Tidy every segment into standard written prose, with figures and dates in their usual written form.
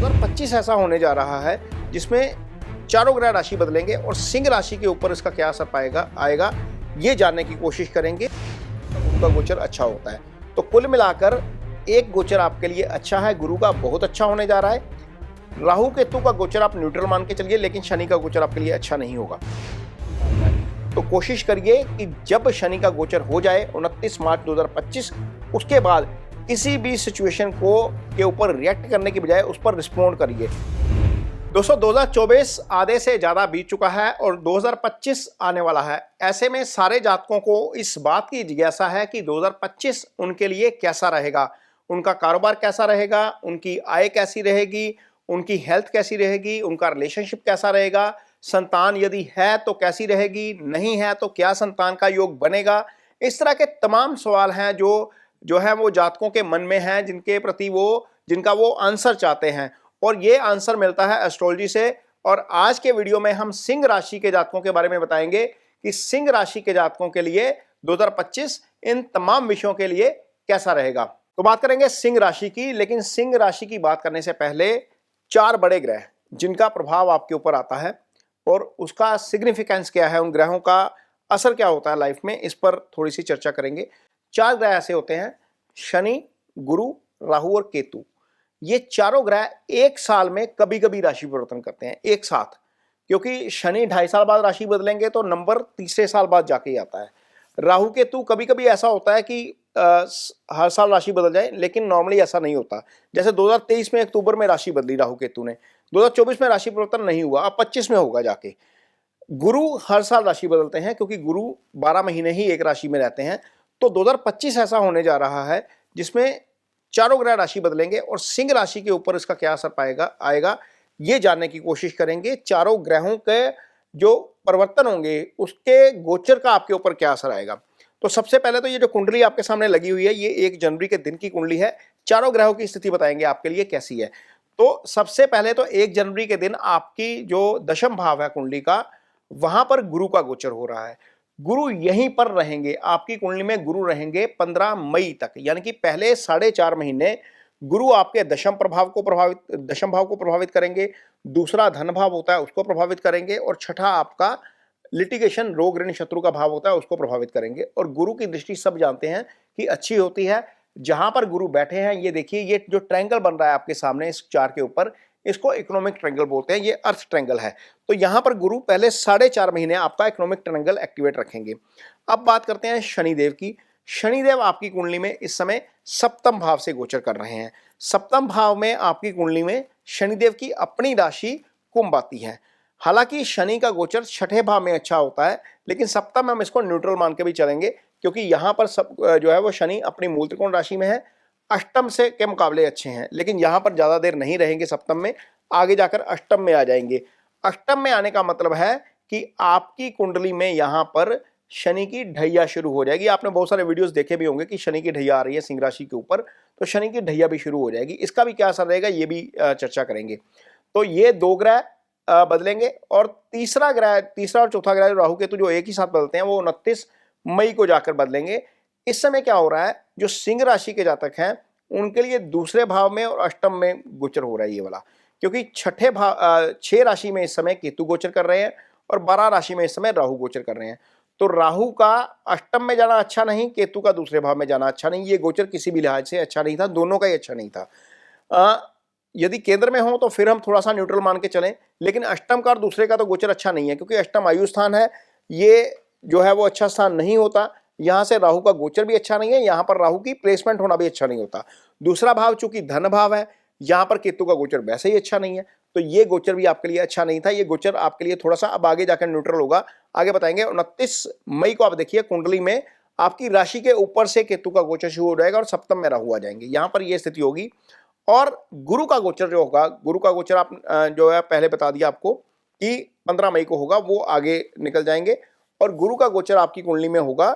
2025 ऐसा होने जा रहा है जिसमें चारों ग्रह राशि बदलेंगे और सिंह राशि के ऊपर इसका क्या असर आएगा ये जानने की कोशिश करेंगे। उनका गोचर अच्छा होता है, तो कुल मिलाकर एक गोचर आपके लिए अच्छा है, गुरु का बहुत अच्छा होने जा रहा है। राहु केतु का गोचर आप न्यूट्रल मान के चलिए, लेकिन शनि का गोचर आपके लिए अच्छा नहीं होगा। तो कोशिश करिए कि जब शनि का गोचर हो जाए 29 मार्च 2025, उसके बाद किसी भी सिचुएशन के ऊपर रिएक्ट करने की बजाय उस पर रिस्पॉन्ड करिए। दोस्तों 2024 आधे से ज़्यादा बीत चुका है और 2025 आने वाला है। ऐसे में सारे जातकों को इस बात की जिज्ञासा है कि 2025 उनके लिए कैसा रहेगा, उनका कारोबार कैसा रहेगा, उनकी आय कैसी रहेगी, उनकी हेल्थ कैसी रहेगी, उनका रिलेशनशिप कैसा रहेगा, संतान यदि है तो कैसी रहेगी, नहीं है तो क्या संतान का योग बनेगा। इस तरह के तमाम सवाल हैं जो है वो जातकों के मन में हैं, जिनका वो आंसर चाहते हैं, और ये आंसर मिलता है एस्ट्रोलॉजी से। और आज के वीडियो में हम सिंह राशि के जातकों के बारे में बताएंगे कि सिंह राशि के जातकों के लिए 2025 इन तमाम विषयों के लिए कैसा रहेगा। तो बात करेंगे सिंह राशि की, लेकिन सिंह राशि की बात करने से पहले 4 बड़े ग्रह जिनका प्रभाव आपके ऊपर आता है और उसका सिग्निफिकेंस क्या है, उन ग्रहों का असर क्या होता है लाइफ में, इस पर थोड़ी सी चर्चा करेंगे। 4 ग्रह ऐसे होते हैं, शनि, गुरु, राहु और केतु। ये चारों ग्रह एक साल में कभी कभी राशि परिवर्तन करते हैं एक साथ, क्योंकि शनि 2.5 साल बाद राशि बदलेंगे तो नंबर तीसरे साल बाद जाके ही आता है। राहु केतु कभी कभी ऐसा होता है कि हर साल राशि बदल जाए, लेकिन नॉर्मली ऐसा नहीं होता। जैसे 2023 में अक्टूबर में राशि बदली राहु केतु ने, 2024 में राशि परिवर्तन नहीं हुआ, अब 25 में होगा जाके। गुरु हर साल राशि बदलते हैं क्योंकि गुरु 12 महीने ही एक राशि में रहते हैं। तो 2025 ऐसा होने जा रहा है जिसमें चारों ग्रह राशि बदलेंगे और सिंह राशि के ऊपर इसका क्या असर आएगा ये जानने की कोशिश करेंगे। चारों ग्रहों के जो परिवर्तन होंगे उसके गोचर का आपके ऊपर क्या असर आएगा। तो सबसे पहले तो ये जो कुंडली आपके सामने लगी हुई है, ये 1 जनवरी के दिन की कुंडली है। चारों ग्रहों की स्थिति बताएंगे आपके लिए कैसी है। तो सबसे पहले तो 1 जनवरी के दिन आपकी जो दशम भाव है कुंडली का, वहां पर गुरु का गोचर हो रहा है। गुरु यहीं पर रहेंगे, आपकी कुंडली में गुरु रहेंगे 15 मई तक, यानी कि पहले 4.5 महीने गुरु आपके दशम भाव को प्रभावित करेंगे। दूसरा धन भाव होता है उसको प्रभावित करेंगे, और छठा आपका लिटिगेशन, रोग ऋण शत्रु का भाव होता है उसको प्रभावित करेंगे। और गुरु की दृष्टि सब जानते हैं कि अच्छी होती है। जहां पर गुरु बैठे हैं, ये देखिए, ये जो ट्रायंगल बन रहा है आपके सामने इस चार्ट के ऊपर, इसको इकोनॉमिक ट्रायंगल बोलते हैं, ये अर्थ ट्रायंगल है। तो यहां पर गुरु पहले 4.5 महीने आपका इकोनॉमिक ट्रायंगल एक्टिवेट रखेंगे। अब बात करते हैं शनिदेव की। शनिदेव आपकी कुंडली में इस समय सप्तम भाव से गोचर कर रहे हैं। सप्तम भाव में आपकी कुंडली में शनिदेव की अपनी राशि कुंभ आती है। हालांकि शनि का गोचर 6ठे भाव में अच्छा होता है, लेकिन सप्तम में हम इसको न्यूट्रल मान के भी चलेंगे, क्योंकि यहाँ पर सब जो है वो शनि अपनी मूल त्रिकोण राशि में है, अष्टम से के मुकाबले अच्छे हैं। लेकिन यहाँ पर ज़्यादा देर नहीं रहेंगे सप्तम में, आगे जाकर अष्टम में आ जाएंगे। अष्टम में आने का मतलब है कि आपकी कुंडली में यहाँ पर शनि की ढैया शुरू हो जाएगी। आपने बहुत सारे वीडियोस देखे भी होंगे कि शनि की ढैया आ रही है सिंह राशि के ऊपर, तो शनि की ढैया भी शुरू हो जाएगी। इसका भी क्या असर रहेगा ये भी चर्चा करेंगे। तो ये 2 ग्रह बदलेंगे, और तीसरा और चौथा ग्रह राहु केतु जो एक ही साथ बदलते हैं, वो 29 मई को जाकर बदलेंगे। इस समय क्या हो रहा है, जो सिंह राशि के जातक हैं उनके लिए दूसरे भाव में और अष्टम में गोचर हो रहा है ये वाला, क्योंकि 6 राशि में इस समय केतु गोचर कर रहे हैं और 12 राशि में इस समय राहु गोचर कर रहे हैं। तो राहु का अष्टम में जाना अच्छा नहीं, केतु का दूसरे भाव में जाना अच्छा नहीं। ये गोचर किसी भी लिहाज से अच्छा नहीं था, दोनों का ही अच्छा नहीं था। यदि केंद्र में हो तो फिर हम थोड़ा सा न्यूट्रल मान के चलें, लेकिन अष्टम का और दूसरे का तो गोचर अच्छा नहीं है, क्योंकि अष्टम आयु स्थान है, ये जो है वो अच्छा स्थान नहीं होता। यहाँ से राहु का गोचर भी अच्छा नहीं है, यहाँ पर राहु की प्लेसमेंट होना भी अच्छा नहीं होता। दूसरा भाव चूंकि धन भाव है, यहाँ पर केतु का गोचर वैसे ही अच्छा नहीं है, तो ये गोचर भी आपके लिए अच्छा नहीं था। ये गोचर आपके लिए थोड़ा सा अब आगे जाकर न्यूट्रल होगा, आगे बताएंगे। 29 मई को आप देखिए कुंडली में आपकी राशि के ऊपर से केतु का गोचर शुरू हो जाएगा और सप्तम में राहु आ जाएंगे, यहाँ पर यह स्थिति होगी। और गुरु का गोचर जो होगा, गुरु का गोचर आप जो है पहले बता दिया आपको कि 15 मई को होगा, वो आगे निकल जाएंगे। और गुरु का गोचर आपकी कुंडली में होगा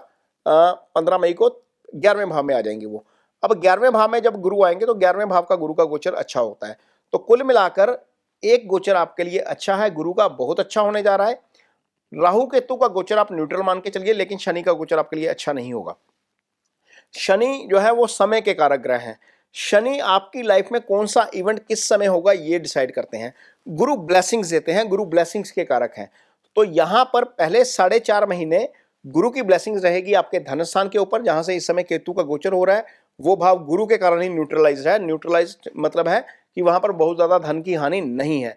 15 मई को 11वें भाव में आ जाएंगे वो। अब 11वें भाव में जब गुरु आएंगे तो 11वें भाव का गुरु का गोचर अच्छा होता है। तो कुल मिलाकर एक गोचर आपके लिए अच्छा है, गुरु का बहुत अच्छा होने जा रहा है। राहु केतु का गोचर आप न्यूट्रल मान के चलिए, लेकिन शनि का गोचर आपके लिए अच्छा नहीं होगा। शनि जो है वो समय के कारक ग्रह हैं। शनि आपकी लाइफ में कौन सा इवेंट किस समय होगा ये डिसाइड करते हैं। गुरु ब्लेसिंग्स देते हैं, गुरु ब्लेसिंग्स के कारक हैं। तो यहां पर पहले 4.5 महीने गुरु की ब्लेसिंग्स रहेगी आपके धन स्थान के ऊपर, जहां से इस समय केतु का गोचर हो रहा है। वो भाव गुरु के कारण ही न्यूट्रलाइज है। न्यूट्रलाइज मतलब है कि वहां पर बहुत ज्यादा धन की हानि नहीं है।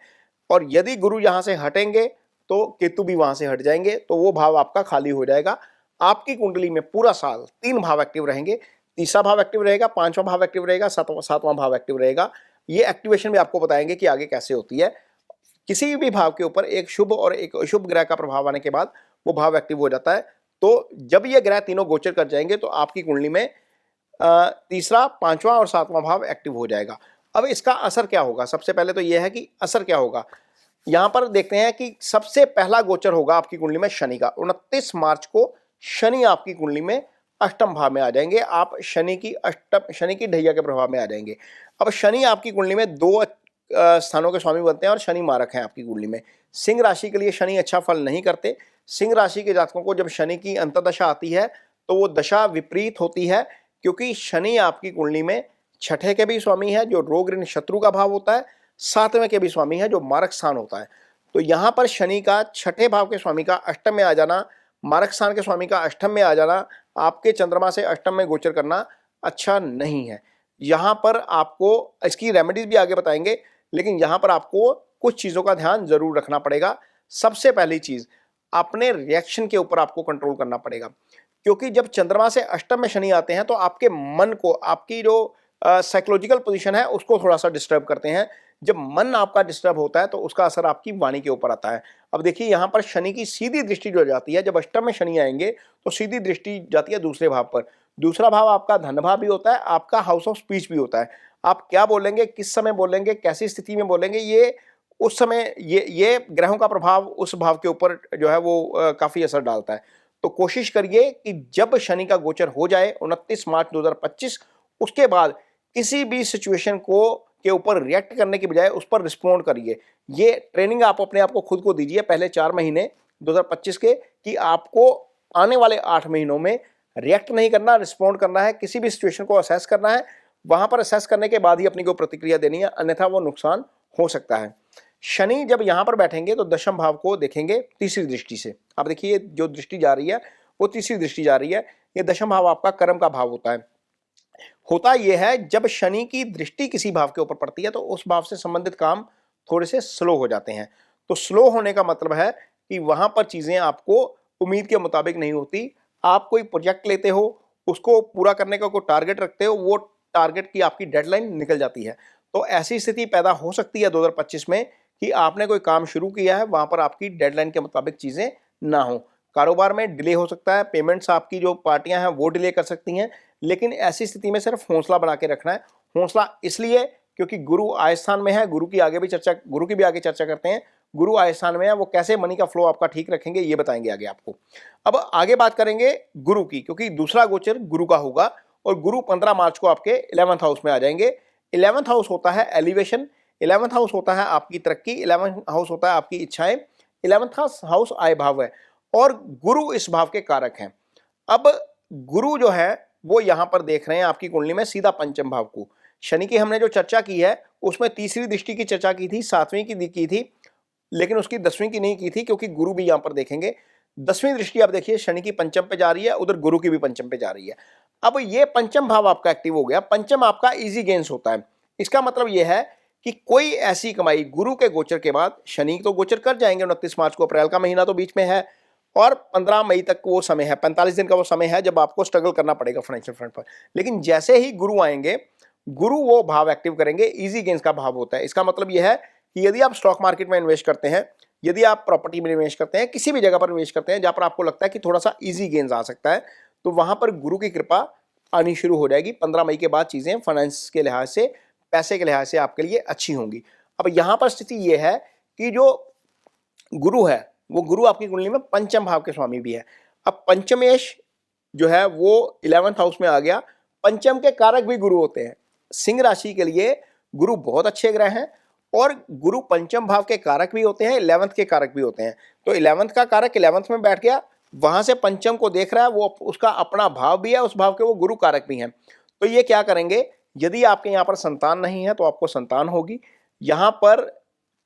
और यदि गुरु यहां से हटेंगे तो केतु भी वहां से हट जाएंगे, तो वो भाव आपका खाली हो जाएगा। आपकी कुंडली में पूरा साल 3 भाव एक्टिव रहेंगे। तीसरा भाव एक्टिव रहेगा, 5वां भाव एक्टिव रहेगा, 7वां भाव एक्टिव रहेगा। ये एक्टिवेशन भी आपको बताएंगे कि आगे कैसे होती है। किसी भी भाव के ऊपर एक शुभ और एक अशुभ ग्रह का प्रभाव आने के बाद वो भाव एक्टिव हो जाता है। तो जब ये ग्रह तीनों गोचर कर जाएंगे तो आपकी कुंडली में तीसरा, 5वां और 7वां भाव एक्टिव हो जाएगा। अब इसका असर क्या होगा? सबसे पहले तो यह है कि असर क्या होगा। यहां पर देखते हैं कि सबसे पहला गोचर होगा आपकी कुंडली में शनि का। 29 मार्च को शनि आपकी कुंडली में अष्टम भाव में आ जाएंगे। आप शनि की ढैया के प्रभाव में आ जाएंगे। अब शनि आपकी कुंडली में 2 स्थानों के स्वामी बनते हैं और शनि मारक हैं आपकी कुंडली में। सिंह राशि के लिए शनि अच्छा फल नहीं करते। सिंह राशि के जातकों को जब शनि की अंतर्दशा आती है तो वो दशा विपरीत होती है, क्योंकि शनि आपकी कुंडली में छठे के भी स्वामी है जो रोग ऋण शत्रु का भाव होता है, 7वें के भी स्वामी है जो मारक स्थान होता है। तो यहां पर शनि का छठे भाव के स्वामी का अष्टम में आ जाना, मारक स्थान के स्वामी का अष्टम में आ जाना, आपके चंद्रमा से अष्टम में गोचर करना अच्छा नहीं है। यहां पर आपको इसकी रेमेडीज भी आगे बताएंगे, लेकिन यहां पर आपको कुछ चीजों का ध्यान जरूर रखना पड़ेगा। सबसे पहली चीज, अपने रिएक्शन के ऊपर आपको कंट्रोल करना पड़ेगा, क्योंकि जब चंद्रमा से अष्टम में शनि आते हैं तो आपके मन को, आपकी जो साइकोलॉजिकल पोजीशन है उसको थोड़ा सा डिस्टर्ब करते हैं। जब मन आपका डिस्टर्ब होता है तो उसका असर आपकी वाणी के ऊपर आता है। अब देखिए यहां पर शनि की सीधी दृष्टि जो जाती है, जब अष्टम में शनि आएंगे तो सीधी दृष्टि जाती है दूसरे भाव पर। दूसरा भाव आपका धन भाव भी होता है, आपका हाउस ऑफ स्पीच भी होता है। आप क्या बोलेंगे, किस समय बोलेंगे, कैसी स्थिति में बोलेंगे, ये उस समय ये ग्रहों का प्रभाव उस भाव के ऊपर जो है वो काफी असर डालता है। तो कोशिश करिए कि जब शनि का गोचर हो जाए 29 मार्च 2025, उसके बाद किसी भी सिचुएशन को के ऊपर रिएक्ट करने की बजाय उस पर रिस्पॉन्ड करिए। ये ट्रेनिंग आप अपने आप को खुद को दीजिए पहले 4 महीने 2025 के, कि आपको आने वाले 8 महीनों में रिएक्ट नहीं करना, रिस्पॉन्ड करना है। किसी भी सिचुएशन को असेस करना है, वहां पर असेस करने के बाद ही अपनी को प्रतिक्रिया देनी है, अन्यथा वो नुकसान हो सकता है। शनि जब यहां पर बैठेंगे तो दशम भाव को देखेंगे तीसरी दृष्टि से। अब देखिए जो दृष्टि जा रही है वो तीसरी दृष्टि जा रही है। ये दशम भाव आपका कर्म का भाव होता है। होता यह है जब शनि की दृष्टि किसी भाव के ऊपर पड़ती है तो उस भाव से संबंधित काम थोड़े से स्लो हो जाते हैं। तो स्लो होने का मतलब है कि वहां पर चीजें आपको उम्मीद के मुताबिक नहीं होती। आप कोई प्रोजेक्ट लेते हो, उसको पूरा करने का कोई टारगेट रखते हो, वो टारगेट की आपकी डेडलाइन निकल जाती है। तो ऐसी स्थिति पैदा हो सकती है 2025 में कि आपने कोई काम शुरू किया है, वहां पर आपकी डेडलाइन के मुताबिक चीजें ना हो। कारोबार में डिले हो सकता है, पेमेंट्स आपकी जो पार्टियां हैं वो डिले कर सकती हैं। लेकिन ऐसी स्थिति में सिर्फ हौसला बना के रखना है। हौसला इसलिए क्योंकि गुरु आय स्थान में है, गुरु की भी आगे चर्चा करते हैं। गुरु आय स्थान में है, वो कैसे मनी का फ्लो आपका ठीक रखेंगे ये बताएंगे आगे आपको। अब आगे बात करेंगे गुरु की, क्योंकि दूसरा गोचर गुरु का होगा और गुरु 15 मार्च को आपके 11th हाउस में आ जाएंगे। 11th हाउस होता है एलिवेशन, 11th हाउस होता है आपकी तरक्की, 11th हाउस होता है आपकी इच्छाएं, 11th हाउस आय भाव है और गुरु इस भाव के कारक हैं। अब गुरु जो है वो यहां पर देख रहे हैं आपकी कुंडली में सीधा पंचम भाव को। शनि की हमने जो चर्चा की है उसमें तीसरी दृष्टि की चर्चा की थी, 7वीं की थी, लेकिन उसकी 10वीं की नहीं की थी, क्योंकि गुरु भी यहां पर देखेंगे। 10वीं दृष्टि आप देखिए शनि की पंचम पे जा रही है, उधर गुरु की भी पंचम पे जा रही है। अब ये पंचम भाव आपका एक्टिव हो गया। पंचम आपका इजी गेन्स होता है। इसका मतलब यह है कि कोई ऐसी कमाई गुरु के गोचर के बाद, शनि तो गोचर कर जाएंगे 29 मार्च को, अप्रैल का महीना तो बीच में है और 15 मई तक वो समय है, 45 दिन का वो समय है जब आपको स्ट्रगल करना पड़ेगा फाइनेंशियल फ्रंट पर। लेकिन जैसे ही गुरु आएंगे, गुरु वो भाव एक्टिव करेंगे, इजी गेन्स का भाव होता है। इसका मतलब यह है कि यदि आप स्टॉक मार्केट में इन्वेस्ट करते हैं, यदि आप प्रॉपर्टी में इन्वेस्ट करते हैं, किसी भी जगह पर इन्वेस्ट करते हैं जहां पर आपको लगता है कि थोड़ा सा इजी गेन्स आ सकता है, तो वहां पर गुरु की कृपा आनी शुरू हो जाएगी। 15 मई के बाद चीजें फाइनेंस के लिहाज से, पैसे के लिहाज से आपके लिए अच्छी होंगी। अब यहां पर स्थिति यह है कि जो गुरु है वो गुरु आपकी कुंडली में पंचम भाव के स्वामी भी है। अब पंचमेश जो है वो 11th हाउस में आ गया। पंचम के कारक भी गुरु होते हैं। सिंह राशि के लिए गुरु बहुत अच्छे ग्रह हैं और गुरु पंचम भाव के कारक भी होते हैं, 11th के कारक भी होते हैं। तो 11th का कारक 11th में बैठ गया, वहां से पंचम को देख रहा है, वो उसका अपना भाव भी है, उस भाव के वो गुरु कारक भी हैं। तो ये क्या करेंगे, यदि आपके यहाँ पर संतान नहीं है तो आपको संतान होगी। यहाँ पर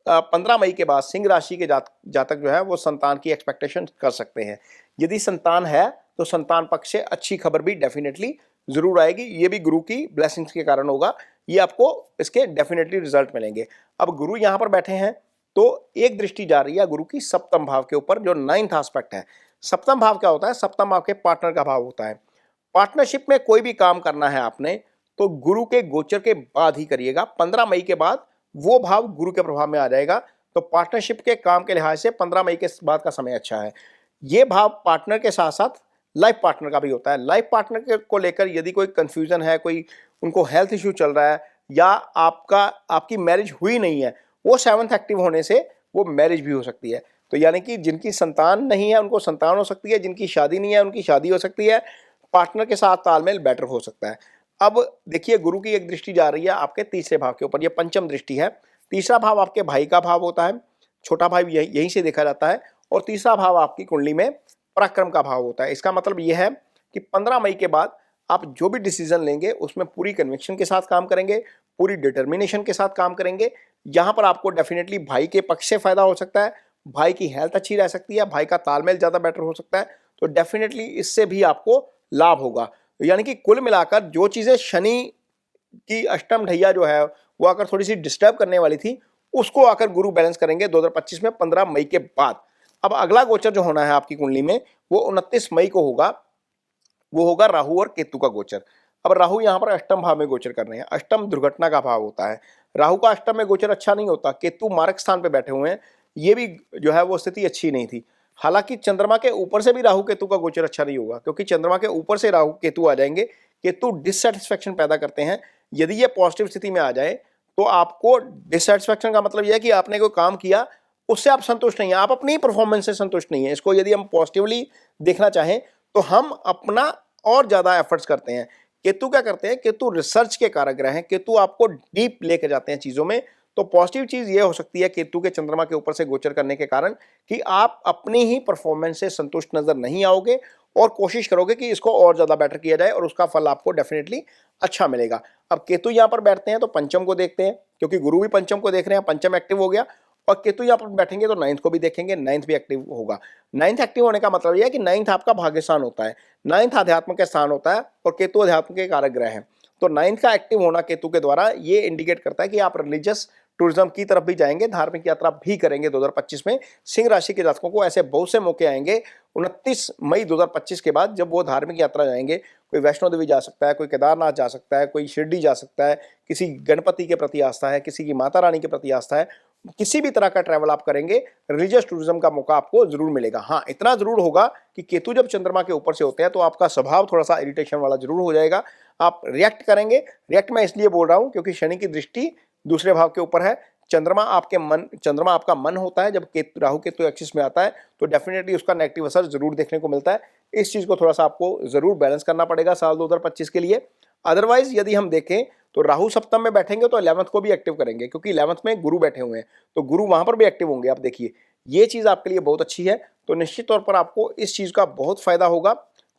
15 मई के बाद सिंह राशि के जातक जो है वो संतान की एक्सपेक्टेशन कर सकते हैं। यदि संतान है तो संतान पक्ष से अच्छी खबर भी डेफिनेटली जरूर आएगी। ये भी गुरु की ब्लेसिंग्स के कारण होगा, ये आपको इसके डेफिनेटली रिजल्ट मिलेंगे। अब गुरु यहाँ पर बैठे हैं तो एक दृष्टि जा रही है गुरु की सप्तम भाव के ऊपर, जो 9th एस्पेक्ट है। सप्तम भाव क्या होता है? सप्तम भाव के पार्टनर का भाव होता है। पार्टनरशिप में कोई भी काम करना है आपने तो गुरु के गोचर के बाद ही करिएगा। 15 मई के बाद वो भाव गुरु के प्रभाव में आ जाएगा, तो पार्टनरशिप के काम के लिहाज से 15 मई के बाद का समय अच्छा है। ये भाव पार्टनर के साथ साथ लाइफ पार्टनर का भी होता है। लाइफ पार्टनर को लेकर यदि कोई कंफ्यूजन है, कोई उनको हेल्थ इश्यू चल रहा है या आपकी मैरिज हुई नहीं है, वो 7th एक्टिव होने से वो मैरिज भी हो सकती है। तो यानी कि जिनकी संतान नहीं है उनको संतान हो सकती है, जिनकी शादी नहीं है उनकी शादी हो सकती है, पार्टनर के साथ तालमेल बेटर हो सकता है। अब देखिए गुरु की एक दृष्टि जा रही है आपके तीसरे भाव के ऊपर, ये पंचम दृष्टि है। तीसरा भाव आपके भाई का भाव होता है, छोटा भाई यहीं से देखा जाता है। और तीसरा भाव आपकी कुंडली में पराक्रम का भाव होता है। इसका मतलब यह है कि 15 मई के बाद आप जो भी डिसीजन लेंगे उसमें पूरी कन्विक्शन के साथ काम करेंगे, पूरी डिटर्मिनेशन के साथ काम करेंगे। यहाँ पर आपको डेफिनेटली भाई के पक्ष से फायदा हो सकता है, भाई की हेल्थ अच्छी रह सकती है, भाई का तालमेल ज़्यादा बेटर हो सकता है, तो डेफिनेटली इससे भी आपको लाभ होगा। यानी कि कुल मिलाकर जो चीज़ें शनि की अष्टम ढैया जो है वो आकर थोड़ी सी डिस्टर्ब करने वाली थी, उसको आकर गुरु बैलेंस करेंगे 2025 में 15 मई के बाद। अब अगला गोचर जो होना है आपकी कुंडली में वो 29 मई को होगा, वो होगा राहु और केतु का गोचर। अब राहु यहाँ पर अष्टम भाव में गोचर कर रहे हैं। अष्टम दुर्घटना का भाव होता है। राहु का अष्टम में गोचर अच्छा नहीं होता, केतु मारक स्थान पे बैठे हुए हैं, ये भी जो है वो स्थिति अच्छी नहीं थी। हालांकि चंद्रमा के ऊपर से भी राहु केतु का गोचर अच्छा नहीं होगा, क्योंकि चंद्रमा के ऊपर से राहु केतु आ जाएंगे। केतु डिससेटिस्फेक्शन पैदा करते हैं। यदि ये पॉजिटिव स्थिति में आ जाए तो आपको डिससेटिस्फेक्शन का मतलब यह है कि आपने कोई काम किया उससे आप संतुष्ट नहीं है, आप अपनी परफॉर्मेंस से संतुष्ट नहीं है। इसको यदि हम पॉजिटिवली देखना चाहें तो हम अपना और ज्यादा एफर्ट्स करते हैं। केतु क्या करते हैं? केतु रिसर्च के कारक ग्रह हैं, केतु आपको डीप लेके जाते हैं चीजों में। तो पॉजिटिव चीज ये हो सकती है केतु के चंद्रमा के ऊपर से गोचर करने के कारण कि आप अपनी ही परफॉर्मेंस से संतुष्ट नजर नहीं आओगे और कोशिश करोगे कि इसको और ज्यादा बेटर किया जाए और उसका फल आपको डेफिनेटली अच्छा मिलेगा। अब केतु यहाँ पर बैठते हैं तो पंचम को देखते हैं, क्योंकि गुरु भी पंचम को देख रहे हैं, पंचम एक्टिव हो गया। और केतु यहाँ पर बैठेंगे तो 9th को भी देखेंगे, 9th भी एक्टिव होगा। 9th एक्टिव होने का मतलब यह है कि 9th आपका भाग्य स्थान होता है, 9th अध्यात्म के स्थान होता है और केतु अध्यात्म के कारक ग्रह हैं। तो 9th का एक्टिव होना केतु के द्वारा ये इंडिकेट करता है कि आप रिलीजियस टूरिज्म की तरफ भी जाएंगे, धार्मिक यात्रा भी करेंगे 2025 में। सिंह राशि के जातकों को ऐसे बहुत से मौके आएंगे 29 मई 2025 के बाद, जब वो धार्मिक यात्रा जाएंगे। कोई वैष्णो देवी जा सकता है, कोई केदारनाथ जा सकता है, कोई शिरडी जा सकता है, किसी गणपति के प्रति आस्था है, किसी की माता रानी के प्रति आस्था है। किसी भी तरह का ट्रैवल आप करेंगे, रिलीजियस टूरिज्म का मौका आपको जरूर मिलेगा। हाँ, इतना जरूर होगा कि केतु जब चंद्रमा के ऊपर से होते हैं तो आपका स्वभाव थोड़ा सा इरिटेशन वाला जरूर हो जाएगा, आप रिएक्ट करेंगे। रिएक्ट मैं इसलिए बोल रहा हूं क्योंकि शनि की दृष्टि दूसरे भाव के ऊपर है। चंद्रमा आपका मन होता है, जब राहु केतु एक्सिस में आता है तो डेफिनेटली उसका नेगेटिव असर जरूर देखने को मिलता है। इस चीज को थोड़ा सा आपको जरूर बैलेंस करना पड़ेगा साल 2025 के लिए। अदरवाइज यदि हम देखें तो राहु सप्तम में बैठेंगे तो 11th को भी एक्टिव करेंगे, क्योंकि 11th में गुरु बैठे हुए हैं, तो गुरु वहां पर भी एक्टिव होंगे। आप देखिए ये चीज आपके लिए बहुत अच्छी है, तो निश्चित तौर पर आपको इस चीज का बहुत फायदा होगा।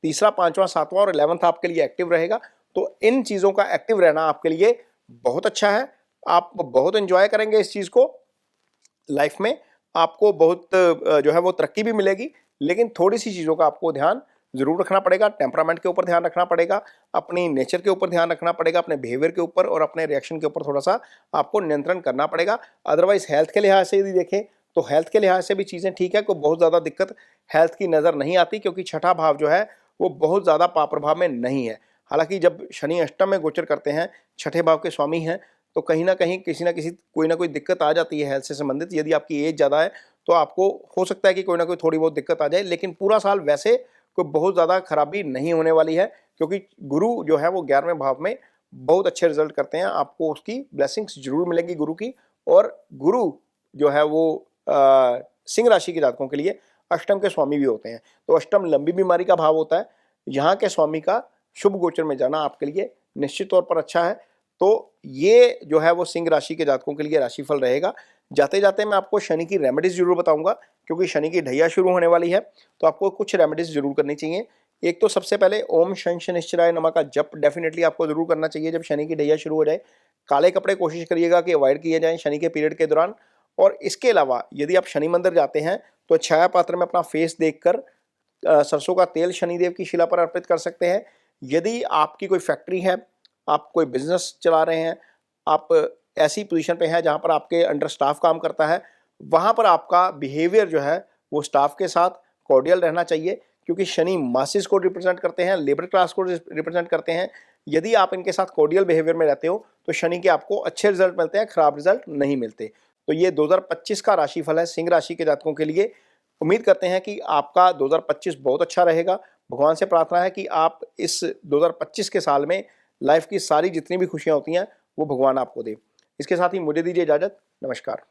तीसरा, पांचवा, सातवां और 11th आपके लिए एक्टिव रहेगा, तो इन चीजों का एक्टिव रहना आपके लिए बहुत अच्छा है। आप बहुत एंजॉय करेंगे इस चीज को, लाइफ में आपको बहुत जो है वो तरक्की भी मिलेगी। लेकिन थोड़ी सी चीजों का आपको ध्यान जरूर रखना पड़ेगा। टेम्परामेंट के ऊपर ध्यान रखना पड़ेगा, अपनी नेचर के ऊपर ध्यान रखना पड़ेगा, अपने बिहेवियर के ऊपर और अपने रिएक्शन के ऊपर थोड़ा सा आपको नियंत्रण करना पड़ेगा। अदरवाइज हेल्थ के लिहाज से यदि देखें तो हेल्थ के लिहाज से भी चीजें ठीक है, कोई बहुत ज्यादा दिक्कत हेल्थ की नजर नहीं आती, क्योंकि छठा भाव जो है वो बहुत ज्यादा पाप प्रभाव में नहीं है। हालांकि जब शनि अष्टम में गोचर करते हैं, छठे भाव के स्वामी हैं, तो कहीं ना कहीं किसी ना किसी कोई ना कोई दिक्कत आ जाती है हेल्थ से संबंधित। यदि आपकी एज ज़्यादा है तो आपको हो सकता है कि कोई ना कोई थोड़ी बहुत दिक्कत आ जाए, लेकिन पूरा साल वैसे कोई बहुत ज़्यादा खराबी नहीं होने वाली है, क्योंकि गुरु जो है वो 11वें भाव में बहुत अच्छे रिजल्ट करते हैं। आपको उसकी ब्लेसिंग्स जरूर मिलेगी गुरु की। और गुरु जो है वो सिंह राशि के जातकों के लिए अष्टम के स्वामी भी होते हैं, तो अष्टम लंबी बीमारी का भाव होता है। यहाँ के स्वामी का शुभ गोचर में जाना आपके लिए निश्चित तौर पर अच्छा है। तो ये जो है वो सिंह राशि के जातकों के लिए राशिफल रहेगा। जाते जाते मैं आपको शनि की रेमेडीज जरूर बताऊंगा, क्योंकि शनि की ढैया शुरू होने वाली है, तो आपको कुछ रेमेडीज जरूर करनी चाहिए। एक तो सबसे पहले ओम शं शनिश्चराय नमः का जप डेफिनेटली आपको जरूर करना चाहिए जब शनि की ढैया शुरू हो जाए। काले कपड़े कोशिश करिएगा कि अवॉइड किए जाएं शनि के पीरियड के दौरान। और इसके अलावा यदि आप शनि मंदिर जाते हैं तो छाया पात्र में अपना फेस देखकर सरसों का तेल शनिदेव की शिला पर अर्पित कर सकते हैं। यदि आपकी कोई फैक्ट्री है, आप कोई बिजनेस चला रहे हैं, आप ऐसी पोजीशन पे हैं जहां पर आपके अंडर स्टाफ काम करता है, वहां पर आपका बिहेवियर जो है वो स्टाफ के साथ कॉर्डियल रहना चाहिए, क्योंकि शनि मासेस को रिप्रेजेंट करते हैं, लेबर क्लास को रिप्रेजेंट करते हैं। यदि आप इनके साथ कॉर्डियल बिहेवियर में रहते हो तो शनि के आपको अच्छे रिजल्ट मिलते हैं, खराब रिजल्ट नहीं मिलते। तो ये 2025 का राशिफल है सिंह राशि के जातकों के लिए। उम्मीद करते हैं कि आपका 2025 बहुत अच्छा रहेगा। भगवान से प्रार्थना है कि आप इस 2025 के साल में लाइफ की सारी जितनी भी खुशियां होती हैं वो भगवान आपको दे। इसके साथ ही मुझे दीजिए इजाजत। नमस्कार।